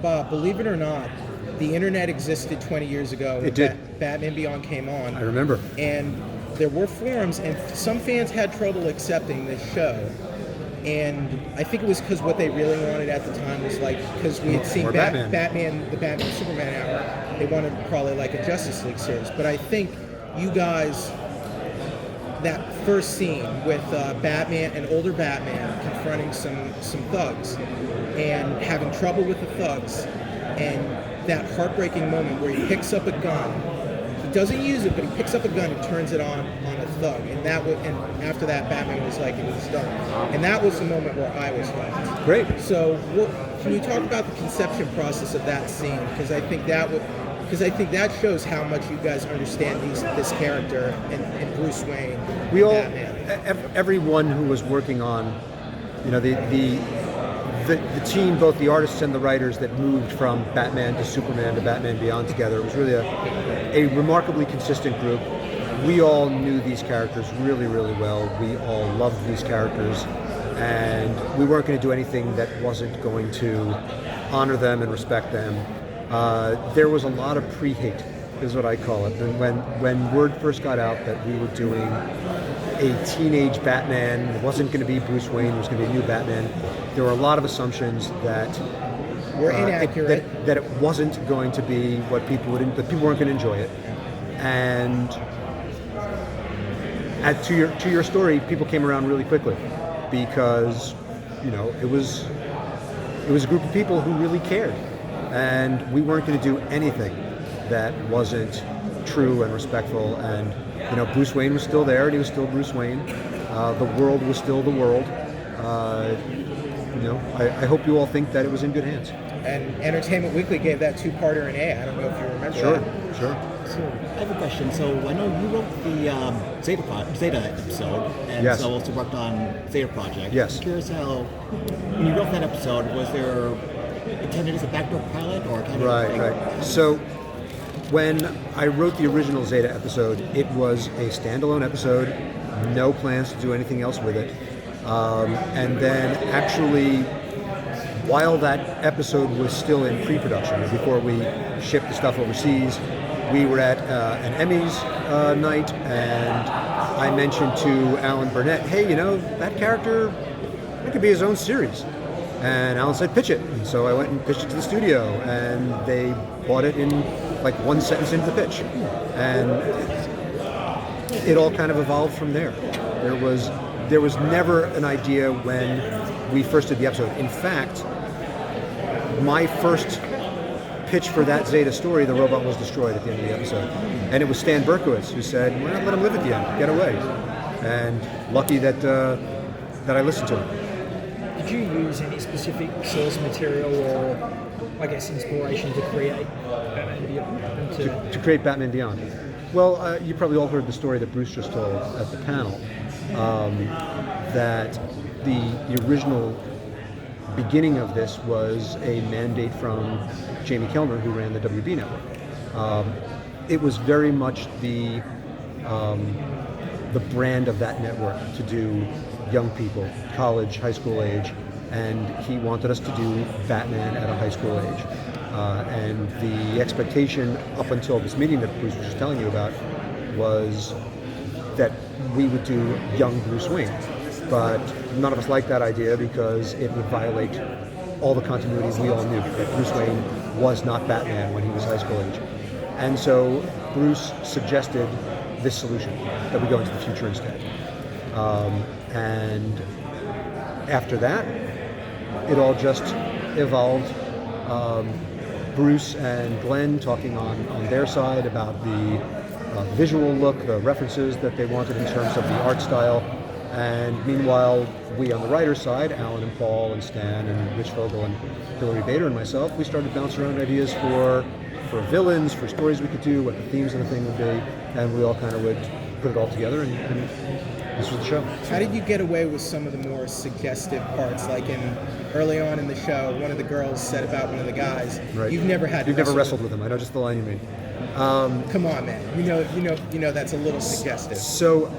Bob, believe it or not, the internet existed 20 years ago when It did. Batman Beyond came on. I remember. And there were forums, and some fans had trouble accepting this show. And I think it was because what they really wanted at the time was like, because we had seen Batman. the Batman Superman hour, they wanted probably like a Justice League series. But I think you guys, that first scene with an older Batman confronting some thugs and having trouble with the thugs, and that heartbreaking moment where he picks up a gun. He doesn't use it, but he picks up a gun and turns it on a thug. And after that, Batman was like, it was done. And that was the moment where I was hooked. Great. So, can you talk about the conception process of that scene? Because I think that shows how much you guys understand this character and Bruce Wayne. We all, Batman. everyone who was working on, the team, both the artists and the writers that moved from Batman to Superman to Batman Beyond together, it was really a remarkably consistent group. We all knew these characters really, really well. We all loved these characters, and we weren't going to do anything that wasn't going to honor them and respect them. There was a lot of pre-hate, is what I call it. And when word first got out that we were doing a teenage Batman, it wasn't going to be Bruce Wayne, it was going to be a new Batman, there were a lot of assumptions that were inaccurate. That it wasn't going to be what people that people weren't going to enjoy it. And to your story, people came around really quickly because it was a group of people who really cared, and we weren't going to do anything that wasn't true and respectful. And Bruce Wayne was still there, and he was still Bruce Wayne. The world was still the world. I hope you all think that it was in good hands. And Entertainment Weekly gave that two-parter an A. I don't know if you remember that. Sure. So I have a question. So I know you wrote the Zeta episode, and Yes. so also worked on Zeta Project. Yes. I'm curious how, when you wrote that episode, was there intended as a backdoor pilot or kind of Right. So when I wrote the original Zeta episode, it was a standalone episode, no plans to do anything else with it. And then actually, while that episode was still in pre-production, before we shipped the stuff overseas, we were at an Emmys night, and I mentioned to Alan Burnett, hey, that character, that could be his own series. And Alan said, pitch it. And so I went and pitched it to the studio, and they bought it in like one sentence into the pitch. And it all kind of evolved from there. There was never an idea when we first did the episode. In fact, my first pitch for that Zeta story, the robot was destroyed at the end of the episode. And it was Stan Berkowitz who said, well, let him live at the end, get away. And lucky that I listened to him. Did you use any specific source material or, I guess, inspiration to create Batman Beyond? To create Batman Beyond? Well, you probably all heard the story that Bruce just told at the panel, that the original beginning of this was a mandate from Jamie Kellner, who ran the WB network. It was very much the brand of that network to do young people, college, high school age, and he wanted us to do Batman at a high school age. And the expectation up until this meeting that Bruce was just telling you about was that we would do young Bruce Wayne. But none of us liked that idea because it would violate all the continuity we all knew, that Bruce Wayne was not Batman when he was high school age. And so Bruce suggested this solution, that we go into the future instead. And after that, it all just evolved. Bruce and Glenn talking on their side about the visual look, the references that they wanted in terms of the art style. And meanwhile, we on the writer's side, Alan and Paul and Stan and Rich Vogel and Hilary Bader and myself, we started bouncing around ideas for villains, for stories we could do, what the themes of the thing would be, and we all kind of would put it all together, and this was the show. How did you get away with some of the more suggestive parts? Like early on in the show, one of the girls said about one of the guys, Right. You've never wrestled with him. I know just the line you mean. Come on, man. You know that's a little suggestive. So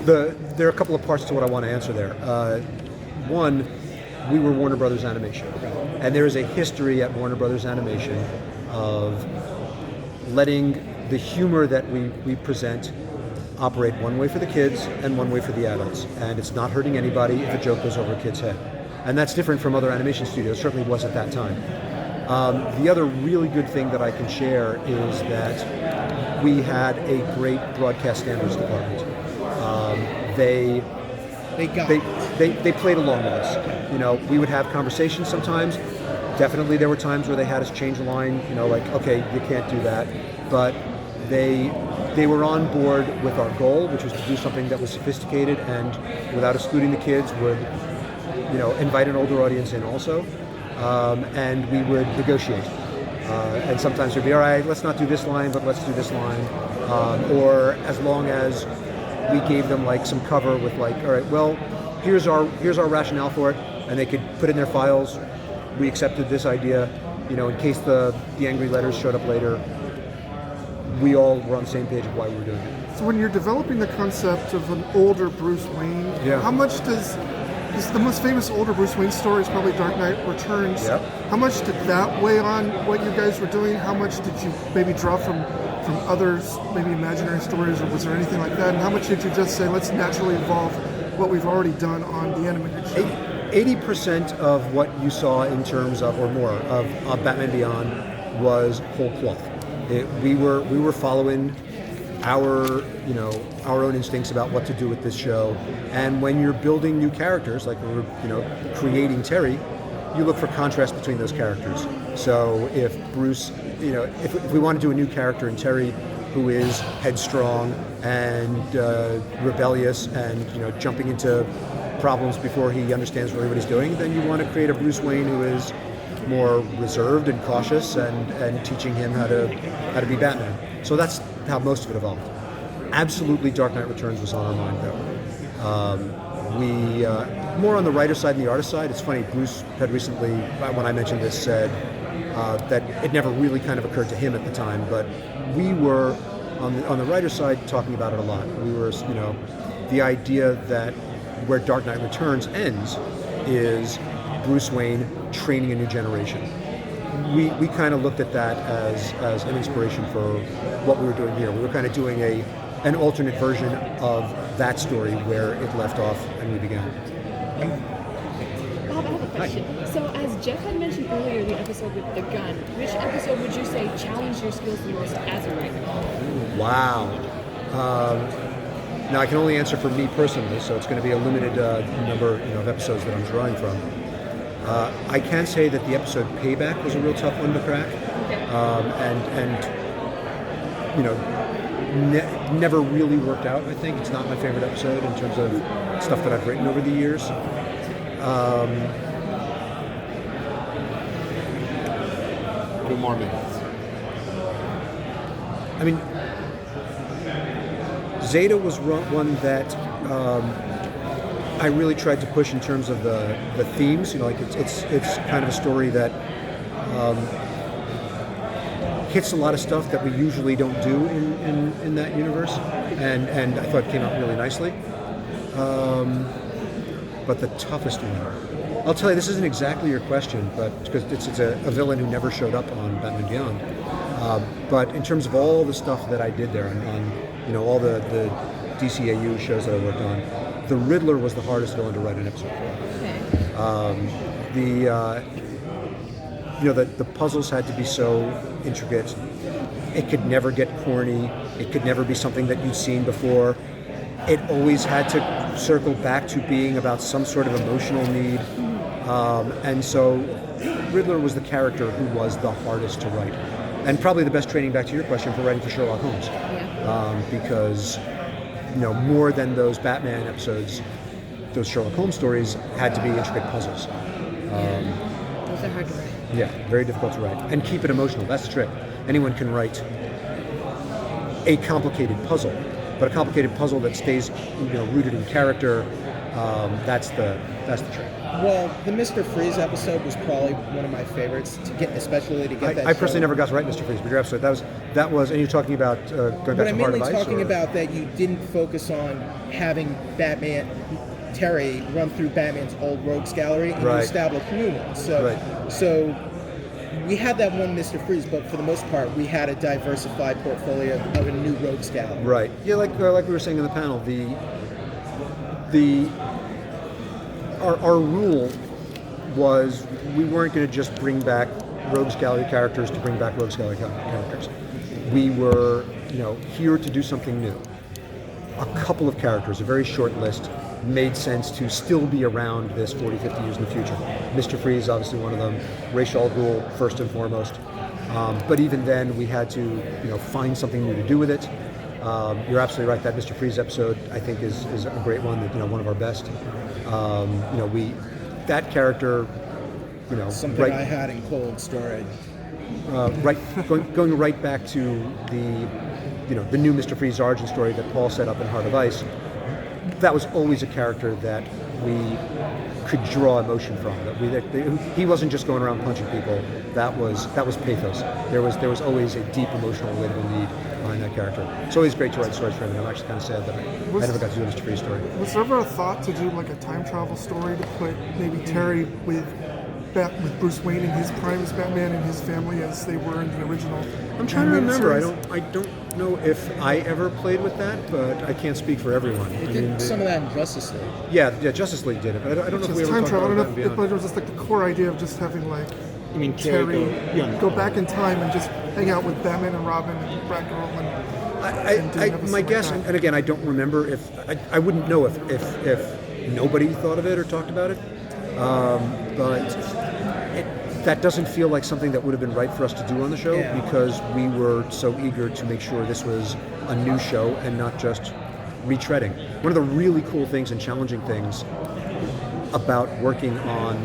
there are a couple of parts to what I want to answer there. One, we were Warner Brothers Animation. And there is a history at Warner Brothers Animation of letting the humor that we present operate one way for the kids and one way for the adults. And it's not hurting anybody if a joke goes over a kid's head. And that's different from other animation studios, certainly was at that time. The other really good thing that I can share is that we had a great broadcast standards department. They played along with us. You know, we would have conversations sometimes. Definitely there were times where they had us change a line, you know, like, okay, you can't do that. But they were on board with our goal, which was to do something that was sophisticated and without excluding the kids would, you know, invite an older audience in also. And we would negotiate. And sometimes we'd be, all right, let's not do this line, but let's do this line. Or as long as we gave them like some cover with like, all right, well, here's our rationale for it, and they could put in their files. We accepted this idea, you know, in case the angry letters showed up later. We all were on the same page of why we were doing it. So when you're developing the concept of an older Bruce Wayne, how much does the most famous older Bruce Wayne story is probably Dark Knight Returns. Yep. How much did that weigh on what you guys were doing? How much did you maybe draw from others, maybe imaginary stories, or was there anything like that? And how much did you just say, let's naturally evolve what we've already done on the animated show? 80% of what you saw in terms of, or more, of Batman Beyond was whole cloth. We were following our own instincts about what to do with this show. And when you're building new characters, like we were, creating Terry, you look for contrast between those characters. So if Bruce, if we want to do a new character in Terry who is headstrong and rebellious and jumping into problems before he understands really what he's doing, then you want to create a Bruce Wayne who is more reserved and cautious and teaching him how to be Batman. So that's how most of it evolved. Absolutely, Dark Knight Returns was on our mind though. We more on the writer side than the artist side. It's funny, Bruce had recently, when I mentioned this, said that it never really kind of occurred to him at the time, but we were on the writer side talking about it a lot. We were, the idea that where Dark Knight Returns ends is Bruce Wayne training a new generation. We kind of looked at that as an inspiration for what we were doing here. We were kind of doing an alternate version of that story where it left off and we began. Bob, I have a question. So as Jeff had mentioned earlier, the episode with the gun, which episode would you say challenged your skills the most as a writer? Wow. Now I can only answer for me personally, so it's going to be a limited number of episodes that I'm drawing from. I can say that the episode Payback was a real tough one to crack, never really worked out. I think it's not my favorite episode in terms of stuff that I've written over the years. Two more minutes. I mean, Zeta was one that I really tried to push in terms of the themes. It's kind of a story that hits a lot of stuff that we usually don't do in that universe, and I thought it came out really nicely. But the toughest one, I'll tell you, this isn't exactly your question, but because it's a villain who never showed up on Batman Beyond. But in terms of all the stuff that I did there, on all the DCAU shows that I worked on, the Riddler was the hardest villain to write an episode for. The puzzles had to be so intricate. It could never get corny. It could never be something that you'd seen before. It always had to circle back to being about some sort of emotional need. And so Riddler was the character who was the hardest to write. And probably the best training, back to your question, for writing for Sherlock Holmes. Because more than those Batman episodes, those Sherlock Holmes stories had to be intricate puzzles. Those are hard to write. Yeah, very difficult to write. And keep it emotional. That's the trick. Anyone can write a complicated puzzle, but a complicated puzzle that stays, rooted in character. That's the trick. Well, the Mr. Freeze episode was probably one of my favorites, especially to get that. I personally never got to write Mr. Freeze, but you're absolutely. That was, and you're talking about going back to Heart of Ice. But I'm mainly talking about that you didn't focus on having Batman Terry run through Batman's old rogues gallery and you Right. establish new ones. So, Right. so we had that one Mr. Freeze, but for the most part, we had a diversified portfolio of a new rogues gallery. Right. Yeah, like we were saying in the panel, our rule was we weren't going to just bring back rogues gallery characters to bring back rogues gallery characters. We were, here to do something new. A couple of characters, a very short list, made sense to still be around this 40, 50 years in the future. Mr. Freeze, obviously one of them. Ra's al Ghul, first and foremost. But even then, we had to, find something new to do with it. You're absolutely right. That Mr. Freeze episode, I think, is a great one. One of our best. That character, Something right, I had in cold storage. going right back to the new Mr. Freeze origin story that Paul set up in Heart of Ice. That was always a character that we could draw emotion from. He wasn't just going around punching people. That was pathos. There was always a deep emotional relatable need behind that character. It's always great to write stories for him, and I'm actually kind of sad that I never got to do a Mr. Freeze story. Was there ever a thought to do like a time travel story to put maybe Terry with Bruce Wayne in his prime as Batman and his family as they were in the original? I'm trying to remember. series? I don't know if I ever played with that, but I can't speak for everyone. They did some of that in Justice League. Yeah, Justice League did it. But I don't know if we ever time talked travel. I about don't that know and if beyond. it was just like the core idea of just having like You mean Terry Terry go back in time and just hang out with Batman and Robin and Batgirl and do an episode My like guess, that. and again, I don't remember if I wouldn't know if nobody thought of it or talked about it, but that doesn't feel like something that would have been right for us to do on the show because we were so eager to make sure this was a new show and not just retreading. One of the really cool things and challenging things about working on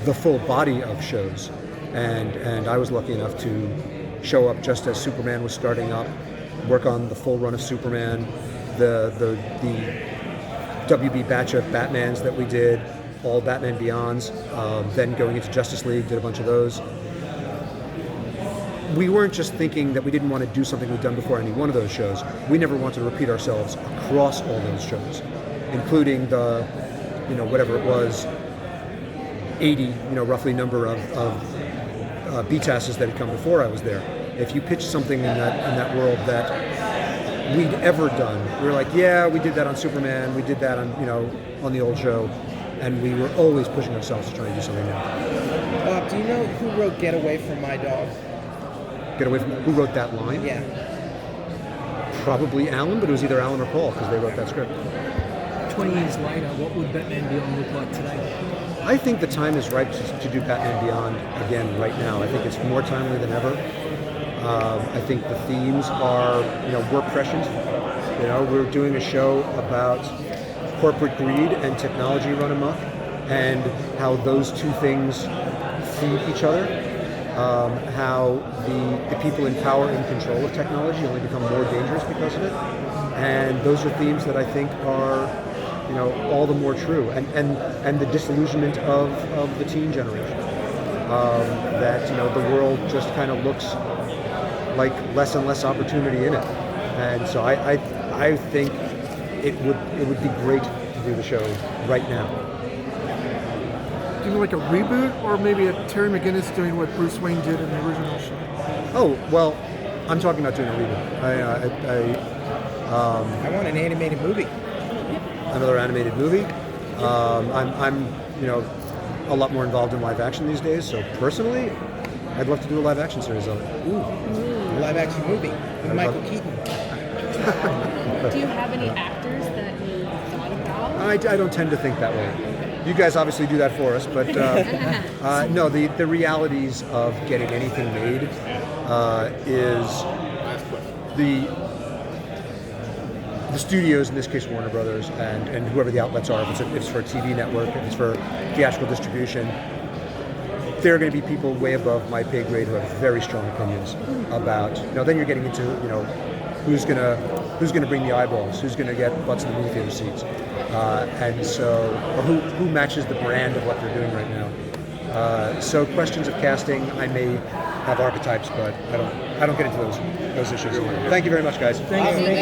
the full body of shows, and I was lucky enough to show up just as Superman was starting up, work on the full run of Superman, the WB batch of Batmans that we did, all Batman Beyonds, then going into Justice League, did a bunch of those. We weren't just thinking that we didn't want to do something we'd done before any one of those shows. We never wanted to repeat ourselves across all those shows, including the, whatever it was, 80, roughly number of BTASs that had come before I was there. If you pitched something in that world that we'd ever done, we were like, yeah, we did that on Superman, we did that on the old show, and we were always pushing ourselves to try and do something new. Bob, do you know who wrote "Get Away from My Dog"? Get away from who wrote that line? Yeah. Probably Alan, but it was either Alan or Paul because they wrote that script. 20 years later, what would Batman Beyond look like today? I think the time is right to do Batman Beyond again right now. I think it's more timely than ever. I think the themes are, we're prescient. We're doing a show about corporate greed and technology run amok, and how those two things feed each other. How the people in power and control of technology only become more dangerous because of it. And those are themes that I think are, all the more true. And the disillusionment of the teen generation. That, the world just kind of looks like less and less opportunity in it. And so I think it would be great to do the show right now. Do you mean like a reboot, or maybe a Terry McGinnis doing what Bruce Wayne did in the original show? Oh, well, I'm talking about doing a reboot. I want an animated movie. Another animated movie. I'm a lot more involved in live action these days, so personally, I'd love to do a live action series of it. A live action movie with Michael Keaton. Do you have any actors that you thought about? I don't tend to think that way. You guys obviously do that for us, but no, the realities of getting anything made is the studios, in this case Warner Brothers, and whoever the outlets are, if it's for a TV network, if it's for theatrical distribution, there are going to be people way above my pay grade who have very strong opinions about, then you're getting into, who's going to bring the eyeballs, who's going to get butts in the movie theater seats, and so, or who matches the brand of what they're doing right now. So questions of casting, I may have archetypes, but I don't get into those issues. Thank you very much, guys. Thank you.